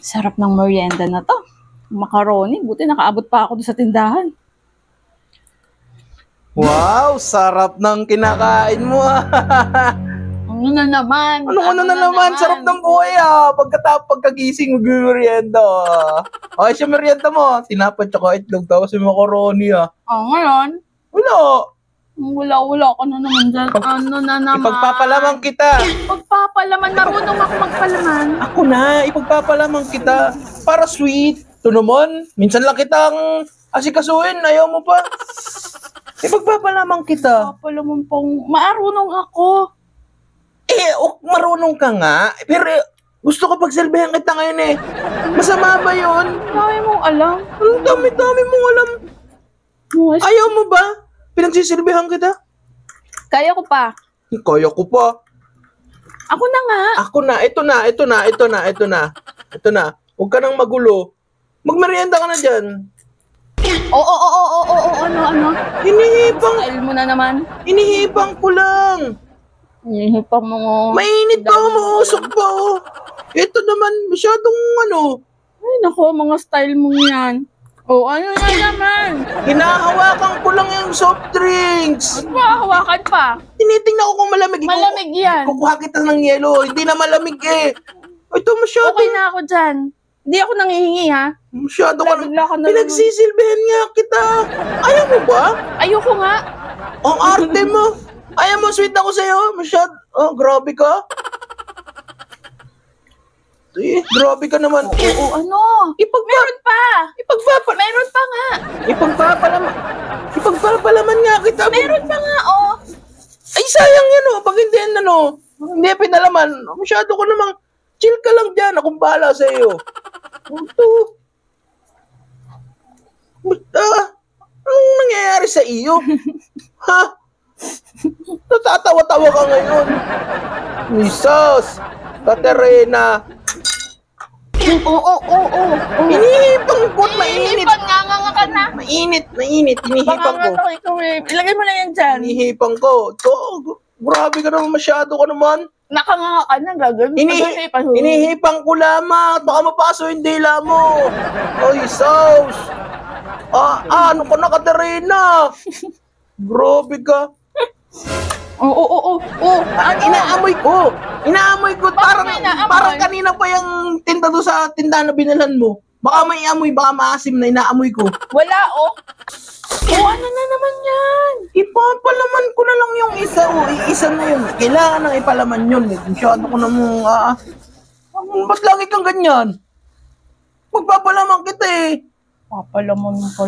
Sarap ng merienda na to. Macaroni, buti nakaabot pa ako doon sa tindahan. Wow, sarap ng kinakain mo ah. Ano na naman? Ano na naman? Sarap ng buhay ah. Pagkagising, mag-merienda ah. Okay, siya merienda mo. Tinapad tsaka itlog, tapos yung macaroni ah. Ngayon? Wala. Wala ka na naman dyan. Ano na naman? Ipagpapalamang kita. Ipagpapalaman? Marunong ako magpalaman. Ako na, ipagpapalamang kita. Para sweet. Ito naman, minsan lang kitang asikasuhin. Ayaw mo pa. Ipagpapalamang kita. Papalaman pong marunong ako. Marunong ka nga. Pero gusto ko pagsilbihan kita ngayon eh. Masama ba yun? Dami mong alam. Ang dami-dami mong alam. Ayaw mo ba? Pinagsisilbihan kita? Kaya ko pa. Kaya ko pa. Ako na nga. Ako na. Ito na. Huwag ka nang magulo. Magmerienda ka na dyan. Oo, ano? Hinihipang. Style mo na naman. Hinihipang ko lang. Hinihipang mo. Mainit pa, mausok pa oh. Ito naman, masyadong ano. Ay, naku, mga style mo yan. Ano na naman? Hinahawakan ko lang yung soft drinks. Hawakan pa. Tinitingnan ko kung malamig. Malamig yan. Kukuha kita ng yelo. Hindi na malamig eh. Ito masyado. Okay na ako dyan. Hindi ako nangihingi ha. Masyado ka na. Pinagsisilbihan nga kita. Ayaw mo ba? Ayoko nga. Ang arte mo. Ayaw mo, sweet ako sa'yo. Masyado. Oh, grabe ka. Grabe ka naman. Ano? Meron pa. Meron pa nga. Ipagpapalaman nga kita. Meron pa nga, oh. Ay, sayang yan, oh. Pag hindi yan, hindi pinalaman. Masyado ko namang, chill ka lang dyan. Akong bahala sa iyo. Ito. Anong nangyayari sa iyo? Ha? Natatawa-tawa ka ngayon. Misos, Katerina. Oo. Hinihipang ko, mainit. Nganga ka na. Mainit. Hinihipang ko. Ilagay mo na yan dyan. Hinihipang ko. Ito, grabe ka naman, masyado ka naman. Nakanganga ka na, gagawin. Hinihipang ko lamang. Baka mapaso yung dila mo. Oy, sauce. Ano ka na, Katerina? Grabe ka. Oo. Inaamoy ko. Parang kanina pa yung tinda doon sa tindahan na binalan mo. Baka may amoy, baka maasim na inaamoy ko. Wala, oh. Ano na naman yan? Ipapalaman ko na lang yung isa, isa na yun. Kailangan nang ipalaman yun. Masyado ko namang, ba't lagi kang ganyan? Magpapalaman kita eh. Palaman ko.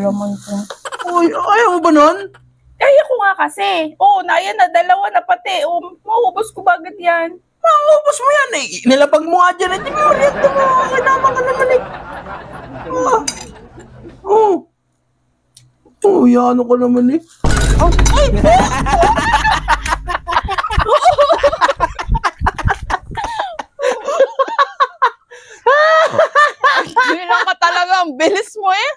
Uy, ayaw mo ba nun? Kaya ko nga kasi. Yan na, dalawa na pati. Maubos ko bagad yan. Maubos mo yan eh. Nilapag mo nga dyan. Hindi mo riyento mo. Kinama ka naman eh. Ano ka naman eh. Bilang ka talaga. Ang bilis mo eh.